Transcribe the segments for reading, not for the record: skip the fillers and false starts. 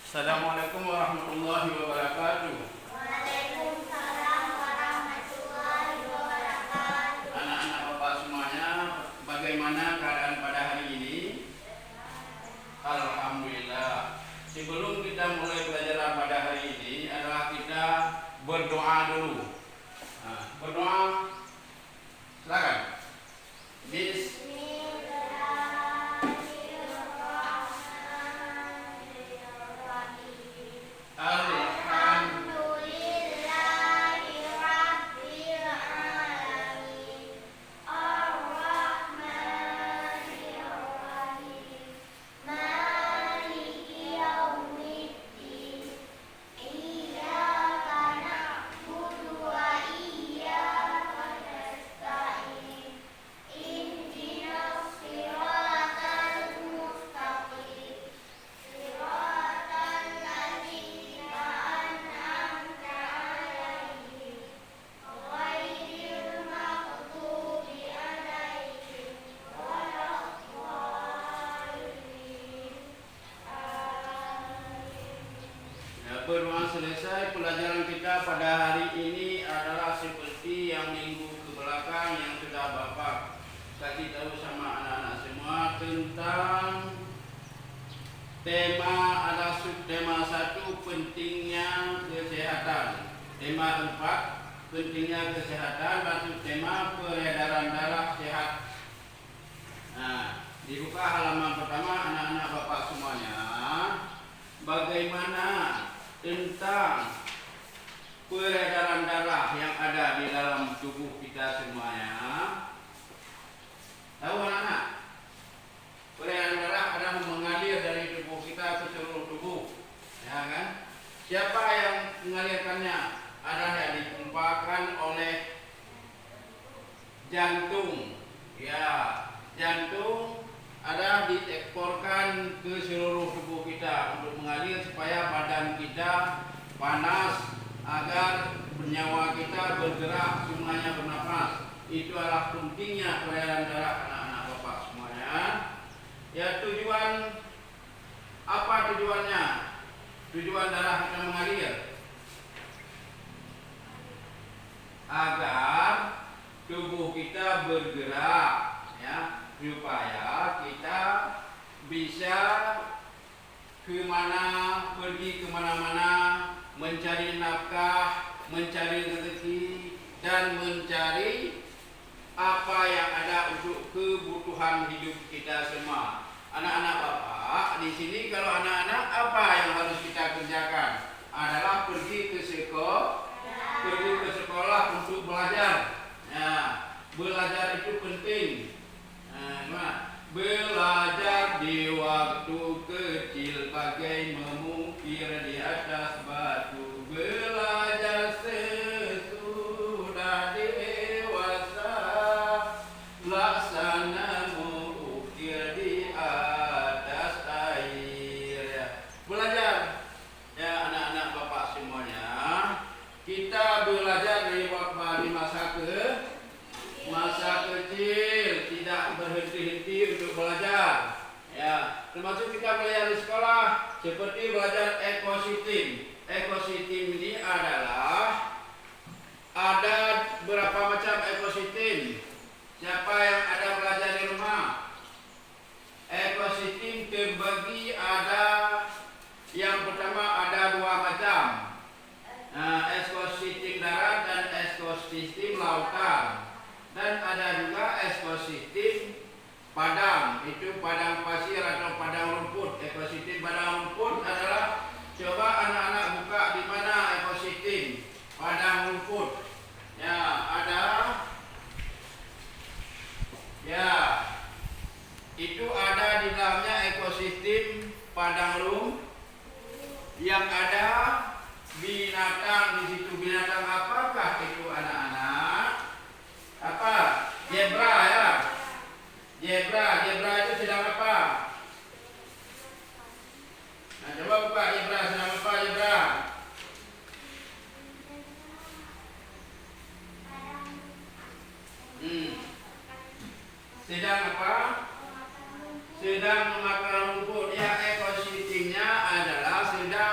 Assalamualaikum warahmatullahi wabarakatuh. Waalaikumsalam warahmatullahi wabarakatuh. Anak-anak Bapak semuanya, bagaimana keadaan pada hari ini? Alhamdulillah. Sebelum kita mulai pelajaran pada hari ini adalah kita berdoa dulu. Berdoa, silakan. Berdoa selesai, pelajaran kita pada hari ini adalah seperti yang minggu ke belakang yang sudah Bapak kasih tahu sama anak-anak semua tentang tema, ada subtema 1 pentingnya kesehatan, tema 4 pentingnya kesehatan, dan subtema peredaran darah sehat. Nah, dibuka halaman pertama anak-anak Bapak semuanya. Bagaimana tentang peredaran darah yang ada di dalam tubuh kita semuanya? Tahu anak-anak? Peredaran darah adalah mengalir dari tubuh kita ke seluruh tubuh, ya kan? Siapa yang mengalirkannya? Adalah yang ditumpahkan oleh jantung. Ya, jantung adalah dieksporkan ke seluruh tubuh kita untuk mengalir supaya badan kita panas, agar nyawa kita bergerak, semuanya bernafas. Itu adalah pentingnya peredaran darah anak-anak Bapak semuanya. Ya, tujuan apa tujuannya? Tujuan darah kita mengalir agar tubuh kita bergerak, ya, supaya kita bisa pergi kemana-mana, mencari nafkah, mencari rezeki, dan mencari apa yang ada untuk kebutuhan hidup kita semua. Anak-anak Bapak, di sini kalau anak-anak apa yang harus kita kerjakan? Adalah pergi ke sekolah untuk belajar. Ya, belajar itu penting. Belajar di waktu kecil bagai mengukir di atas batu. Belajar sesudah dewasa, laksana mengukir di atas air. Belajar, ya anak-anak Bapak semuanya. Kita belajar dari waktu di masa kecil, tidak berhenti-henti untuk belajar. Ya, termasuk kita belajar di sekolah seperti belajar ekosistem. Ekosistem ini adalah ada berapa macam ekosistem. Siapa yang ada belajar di rumah? Ekosistem terbagi ada, yang pertama ada 2 macam. Ekosistem darat dan ekosistem lautan. Dan ada juga ekosistem padang, itu padang pasir atau padang rumput. Ekosistem padang rumput adalah, coba anak-anak buka di mana ekosistem padang rumput. Ya, ada. Ya, itu ada di dalamnya ekosistem padang rumput yang ada binatang di situ. Binatang apakah itu anak-anak? Apa? Zebra, ya. Zebra itu sedang apa? Nah, coba buka zebra, sedang apa zebra? Sedang apa? Sedang memakan rumput. Ya, ekosistemnya adalah sedang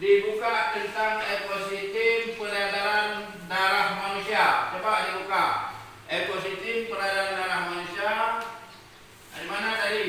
dibuka tentang ekosistem peredaran darah manusia. Coba dibuka. Ekosistem peredaran darah manusia. Dari mana tadi?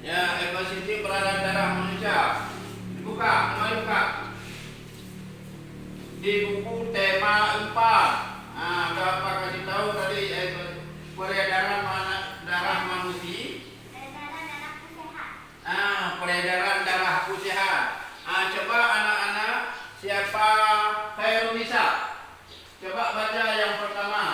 Ya, ekosistem peredaran darah manusia. Dibuka, coba dibuka. Di buku tema 4. Bapak kasih tahu tadi peredaran darah manusia. Peredaran darahku sehat. Coba anak-anak, siapa Khairunisa? Coba baca yang pertama.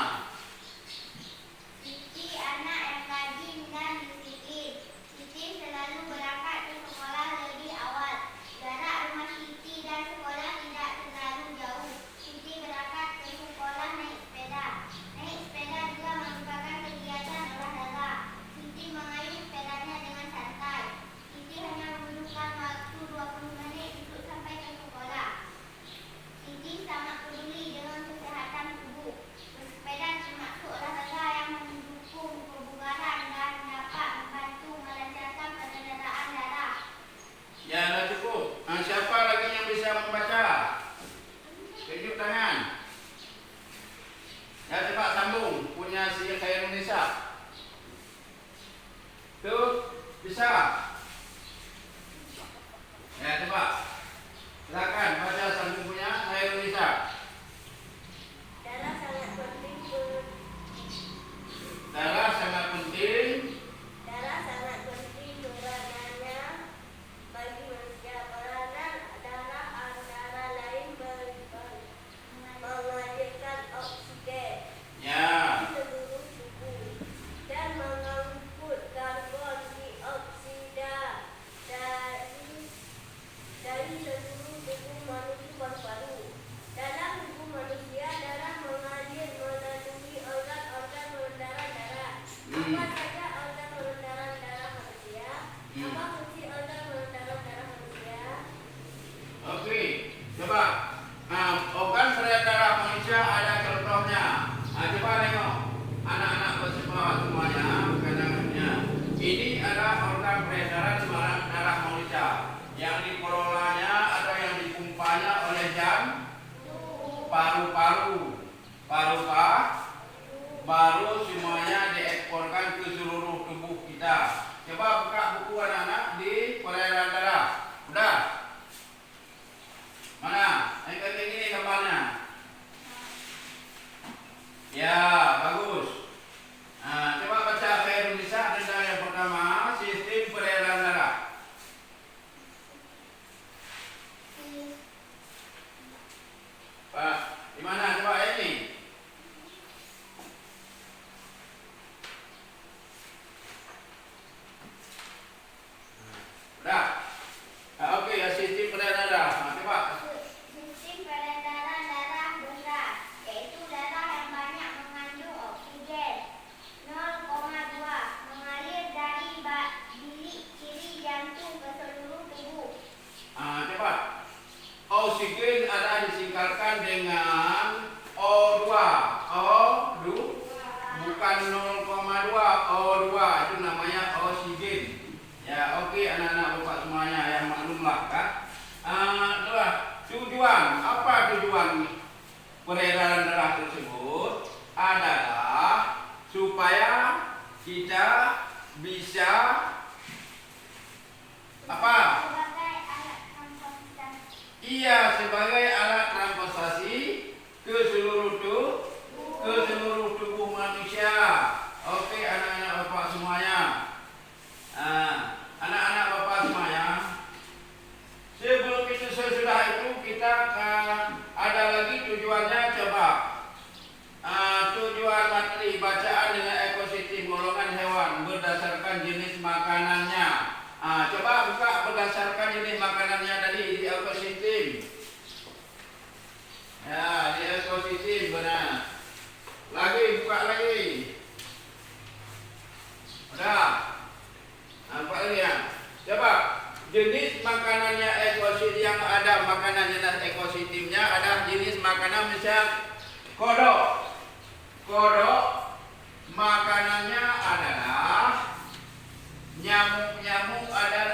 Siti anak yang rajin dan disiplin. Siti selalu berangkat ke sekolah lebih awal. Jarak rumah Siti dan sekolah tidak terlalu jauh. Siti berangkat ke sekolah naik sepeda. Naik sepeda juga merupakan kegiatan olahraga. Siti mengayuh sepedanya dengan santai. Siti hanya membutuhkan waktu 20 menit untuk sampai ke sekolah. Siti sangat peduli dengan kesehatan tubuh. Bersepeda termasuk olahraga yang mendukung kebugaran dan dapat membantu melancarkan peredaran darah. Ya, dah cukup. Siapa lagi yang bisa membaca? Tunjuk tangan. Ya, coba sambung. Punya si Khairunisa. Tuh, bisa. Ya, coba. Silakan baca sambung punya Khairunisa. Darah sangat penting Darah sangat penting. Darah sangat penting peranannya bagi manusia. Peranan darah antara lain mengalirkan oksigen Ya. di seluruh tubuh dan mengangkut karbon dioksida dari seluruh tubuh manusia paru-paru. Dalam tubuh manusia, darah mengalir melalui organ-organ pengendaran darah. Apa saja organ pengendaran darah manusia? Apa fungsi organ pengendaran darah manusia? Oke. Coba. Organ peredaran darah manusia ada contohnya. Coba tengok. Anak-anak bersekolah semuanya. Kadang-kadangnya. Ini adalah organ peredaran darah manusia. Yang dikelolanya atau yang dipompanya oleh paru-paru. Baru semuanya dieksporkan ke seluruh tubuh kita. Coba buka buku anak-anak di peredaran darah. Udah? Mana? Yang kayak gini gambarnya. Ya, bagus. Coba baca Khairunisa tentang yang pertama, sistem peredaran darah. Pak, di mana coba ini? Udah. Oke, ya sistem peredaran darah. Coba. Sistem peredaran darah besar, yaitu darah yang banyak mengandung oksigen 0,2 mengalir dari bilik kiri jantung ke seluruh tubuh. Coba. Oksigen ada disingkatkan dengan O2. O2 bukan 0,2, O2 itu namanya oksigen. Ya, oke anak-anak bapak semuanya yang maklumlah kan. Tujuan, apa tujuan peredaran darah tersebut? Adalah supaya kita bisa apa? Sebagai alat transportasi. Iya, sebagai alat transportasi ke seluruh tubuh manusia. Oke, anak-anak bapak semuanya. Anak-anak bapak semuanya. Sebelum itu sesudah itu kita ada lagi tujuannya. Coba tujuan materi bacaan dengan ekosistem golongan hewan berdasarkan jenis makanannya. Coba buka berdasarkan jenis makanannya tadi di ekosistem. Ya, di ekosistem benar. Lagi buka lagi. Udah. Nampak lagi ya? Coba jenis makanannya ekosistem yang ada makanan jenis ekosistemnya ada jenis makanan misalnya kodok. Kodok makanannya adalah nyamuk-nyamuk ada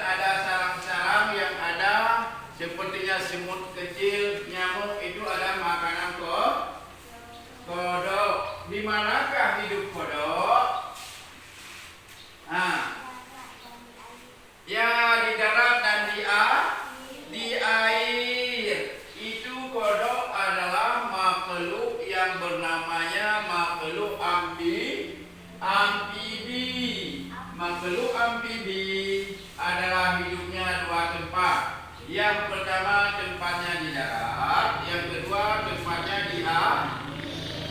semut kecil, nyamuk itu adalah makanan kodok. Di manakah hidup kodok? Ya di darat dan di air. Itu kodok adalah makhluk yang bernamanya makhluk amfibi. Makhluk amfibi adalah hidupnya dua tempat. Yang pertama tempatnya di darat, yang kedua tempatnya di air.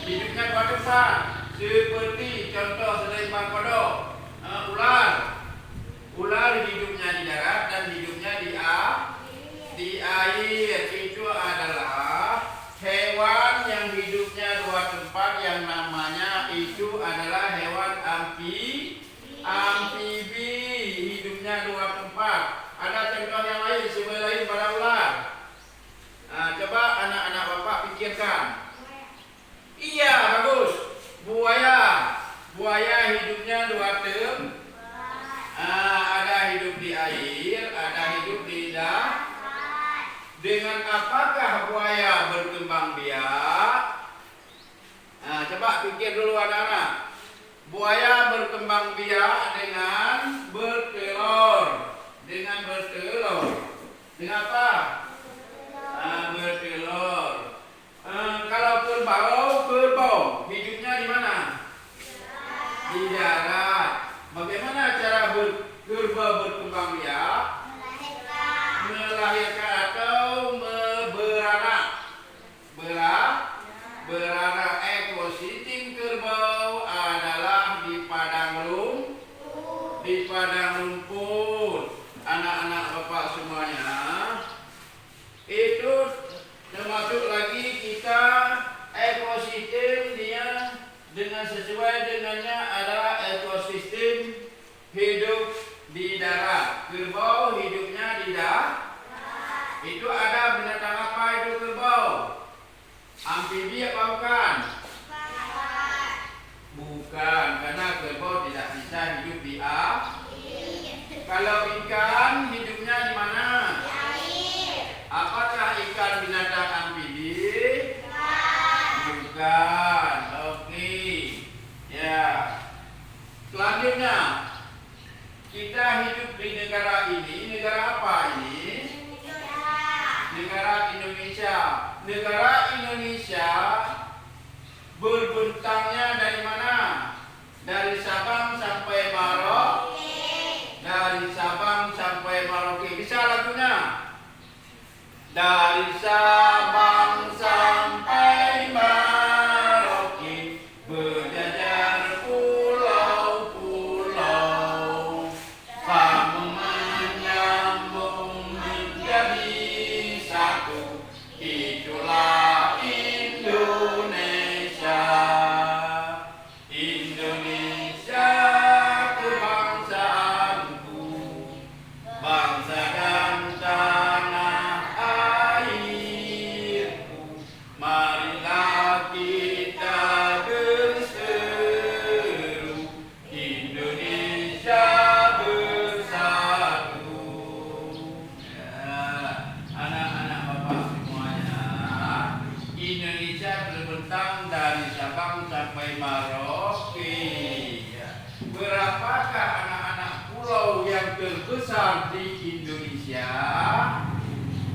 Hidupnya dua tempat. Seperti contoh selain kodok, ular. Ular hidupnya di darat dan hidupnya di air. Itu adalah hewan yang hidupnya dua tempat yang namanya itu adalah hewan amfibi. Hidupnya dua tempat. Ada contoh yang lain selain pada ular. Coba anak-anak bapak pikirkan. Iya, bagus. Buaya hidupnya dua tempat. Ada hidup di air, ada hidup di darat. Dengan apakah buaya berkembang biak? Coba pikir dulu anak-anak. Buaya berkembang biak dengan bertelur. Dengan apa? Bertelur. Kalau kerbau hidupnya di mana? Di darat. Bagaimana cara kerbau berkembang biak? Melahirkan atau beranak. Ekosistem kerbau adalah di padang rumput. Anak-anak bapak semuanya, itu termasuk lagi kita ekosistem dia dengan sesuai dengannya adalah ekosistem hidup di darat. Kerbau hidupnya di darat. Itu ada binatang apa itu kerbau? Amfibi apa bukan? Bukan, karena kerbau tidak bisa hidup di air. Kalau ikan hidupnya di mana? Di air. Apakah ikan binatang amfibi? Bukan. Oke. Ya. Selanjutnya, kita hidup di negara ini. Negara apa ini? Negara Indonesia. Negara Indonesia berbentangnya dari mana? Dari Sabang sampai Merauke. Dari Sabang sampai Merauke. Bisa lagunya? Dari Sabang sampai Merauke berjajar pulau-pulau, sama menyambung menjadi satu. Itulah Indonesia. Indonesia kebangsaanku, bangsa dan tanah airku. Marilah kita berseru, Indonesia bersatu. Anak-anak bapak semuanya, Indonesia terbentang dari Sabang sampai Merauke. Berapakah anak-anak pulau yang terbesar di Indonesia?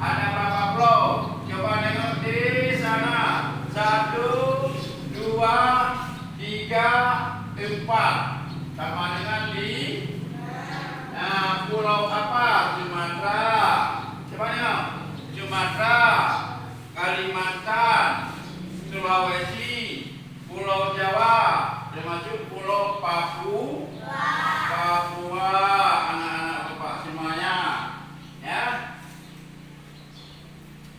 Ada berapa pulau? Coba tengok di sana. 1, 2, 3, 4. Sama dengan di pulau apa? Sumatera. Coba tengok. Sumatera, Kalimantan, Sulawesi, Pulau Jawa, termasuk Pulau Papua, anak-anak bapak semuanya. Ya.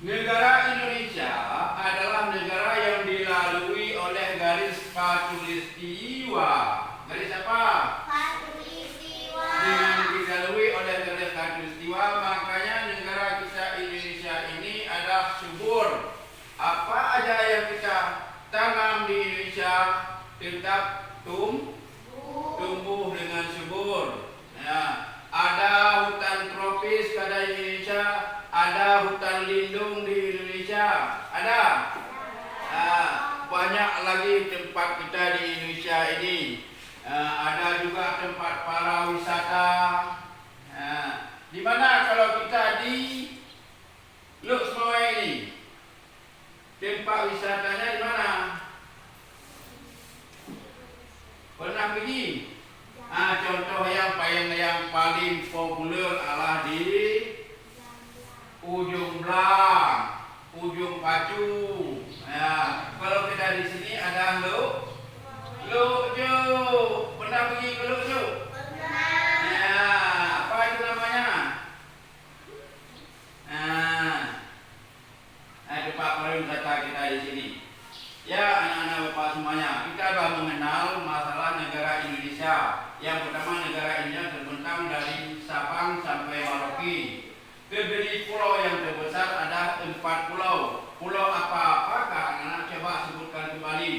Negara Indonesia adalah negara yang dilalui oleh garis khatulistiwa. Garis apa? Khatulistiwa. Dengan dilalui oleh garis khatulistiwa, makanya negara kita Indonesia ini adalah subur. Apa aja yang kita tanam di Indonesia tetap tumbuh dengan subur. Ya, ada hutan tropis pada Indonesia, ada hutan lindung di Indonesia? Ada? Banyak lagi tempat kita di Indonesia ini. Ada juga tempat para wisata. Di mana kalau kita di Luk Semawai ini? Tempat wisatanya di mana? Pernah pergi? Contoh yang paling populer adalah di Ujung Blang, Ujung Pacung. Kalau kita di sini ada Luk Jo. Pernah pergi ke Luk Jo? Pernah. Apa itu namanya? Tempat pariwisata kita di sini. Ya, anak-anak bapak semuanya, kita telah mengenal masalah negara Indonesia. Yang pertama, negara Indonesia terbentang dari Sabang sampai Merauke. Terdiri pulau yang terbesar ada 4 pulau. Pulau apa-apakah anak-anak coba sebutkan kembali?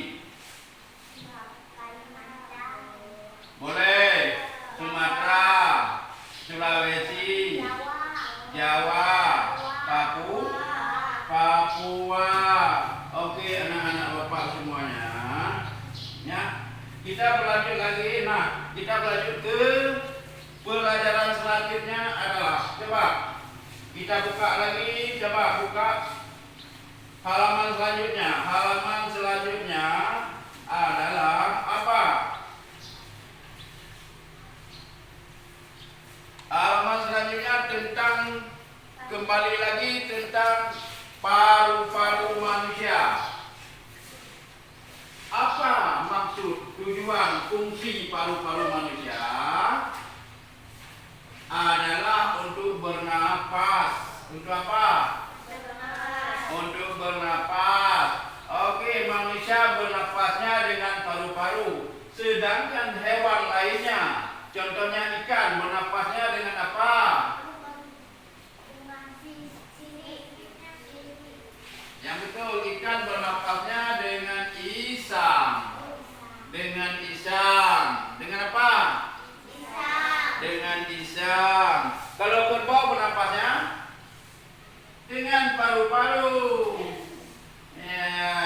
Boleh. Sumatera, Sulawesi, Jawa, Papua. Oke, anak-anak bapak semuanya. Ya. Kita berlanjut lagi. Kita berlanjut ke pelajaran selanjutnya adalah, coba kita buka lagi, coba buka halaman selanjutnya. Halaman selanjutnya adalah apa? Halaman selanjutnya tentang, kembali lagi tentang paru-paru manusia. Apa maksud, tujuan, fungsi paru-paru manusia? Adalah untuk bernapas. Untuk apa? Untuk bernapas. Oke, manusia bernapasnya dengan paru-paru. Sedangkan hewan lainnya, contohnya ikan, bernapasnya dengan apa? Yang betul, ikan bernapasnya dengan isang. Dengan apa? Dengan isang. Kalau kerbau bernapasnya dengan paru-paru. Ya.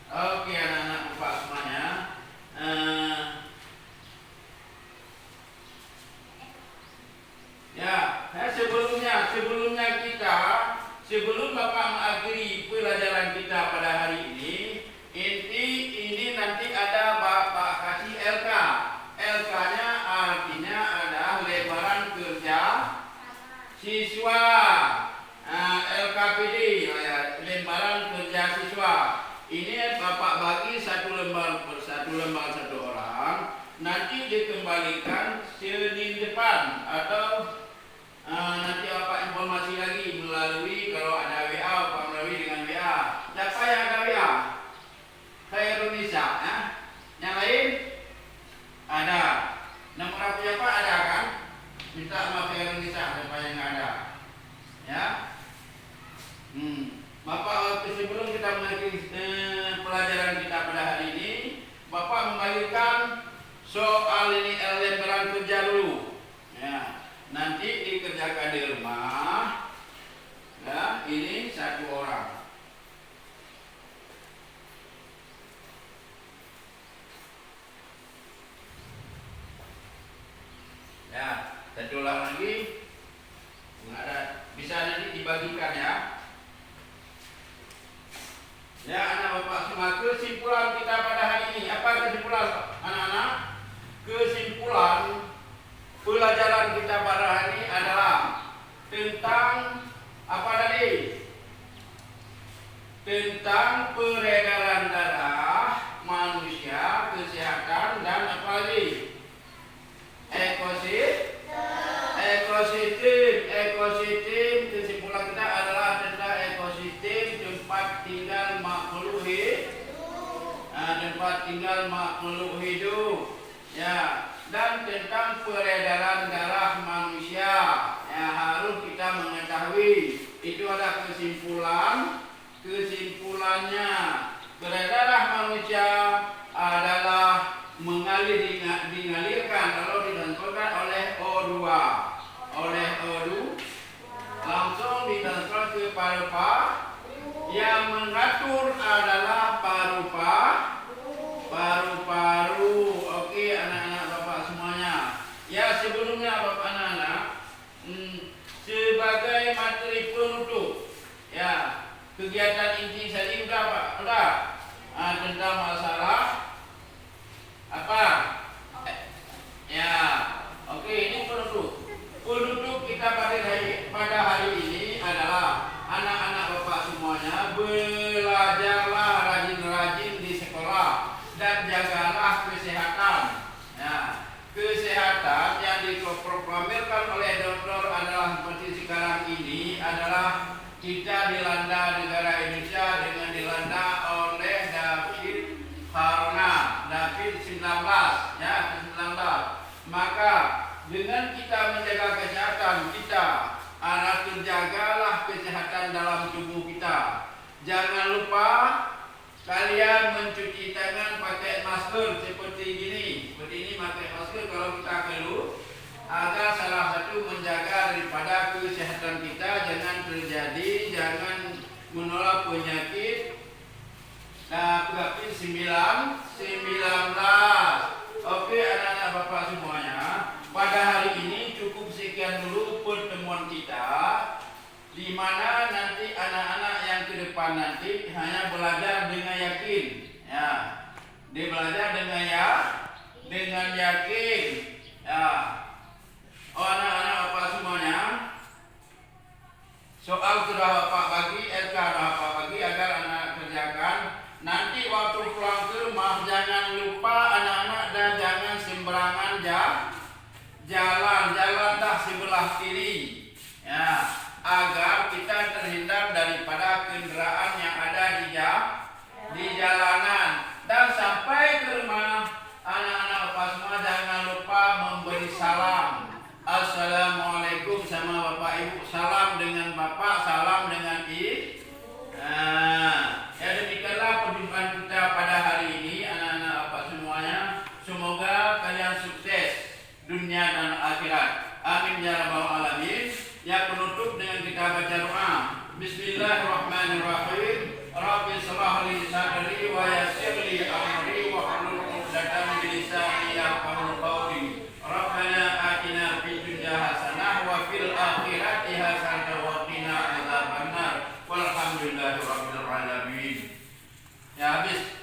Oke, anak-anak bapak semuanya. Sebelum Bapak mengakhiri pelajaran kita pada hari ini nanti ada Bapak kasih LK. LK-nya artinya adalah lembaran kerja siswa. LKPD, lembaran kerja siswa. Ini Bapak bagi satu lembar satu orang. Nanti dikembalikan Senin depan atau nanti Bapak informasi lagi melalui, kalau ada WA Bapak melalui dengan WA. Siapa yang ada WA? Khairul Nisa, ya? Yang lain ada. Nomor apa siapa ada kan? Minta sama Khairul Nisa siapa yang ada, ya? Bapak sebelum kita mengakhiri pelajaran kita pada hari ini, Bapak membagikan soal ini lembaran kerja dulu, ya. Nanti dikerjakan di rumah. Ya, ini satu orang. Ya, satu ulang lagi. Ada, bisa nanti dibagikan ya. Ya, anak bapak semua, kesimpulan kita pada hari ini. Apa kesimpulan anak-anak? Kesimpulan pelajaran kita pada hari ini adalah tentang apa tadi? Tentang peredaran darah manusia, kesehatan, dan apa lagi? Ekosistem. Kesimpulan kita adalah tentang ekosistem, tempat tinggal makhluk hidup. Ya. Dan tentang peredaran darah manusia, ya, harus kita mengetahui. Itu ada kesimpulannya. Peredaran manusia adalah dingalirkan lalu ditentukan oleh O2 langsung kepala yang mengatur adalah paru-paru. Oke, anak-anak Bapak semuanya. Ya, sebelumnya Bapak anak-anak sebagai materi penutup ya, kegiatan inti tadi udah Pak? Udah? Tentang masalah apa? Ya, oke, ini penutup. Penutup kita pada hari ini adalah anak-anak Bapak semuanya, belajarlah rajin-rajin di sekolah dan jagalah kesehatan. Ya, kesehatan yang diproklamirkan oleh dokter adalah seperti sekarang ini adalah kita dilanda negara Indonesia dengan dilanda oleh COVID-19 ya, COVID-19. Maka dengan kita menjaga kesehatan kita, terjagalah kesehatan dalam tubuh kita. Jangan lupa kalian mencuci tangan pakai masker seperti ini. Seperti ini pakai masker kalau kita keluar, agar salah satu menjaga daripada kesehatan kita, jangan menolak penyakit COVID-19. Oke anak-anak Bapak semuanya, pada hari ini cukup sekian dulu pertemuan kita, di mana nanti anak-anak yang ke depan nanti hanya belajar dengan yakin, ya, dia belajar dengan yakin, ya. Oh anak-anak Bapak semuanya, soal sudah Bapak bagi, SK Bapak bagi agar anak kerjakan. Nanti waktu pulang ke rumah jangan lupa anak-anak dan jangan sembarangan jalan dah sebelah kiri, ya, agar kita terhindar daripada kendaraan yang ada di jalanan. Dan sampai ke rumah anak-anak Bapak semua jangan lupa memberi salam. Assalamualaikum sama Bapak Ibu, salam dengan Bapak, salam dengan Ibu. Ya demikianlah perjumpaan kita pada hari ini anak-anak Bapak semuanya. Semoga kalian sukses dunia dan akhirat. Amin ya rabbal alamin. Ya, penutup dengan kita baca doa. Bismillahirrahmanirrahim. Rabbi shrah li sadri wa yassir li amri wa hlul 'uqdatam min lisani yafqahu qawli. Rabbana atina fid dunya hasanah wa fil akhirati hasanah wa qina adzabannar. Walhamdulillahirabbil alamin. Ya habis.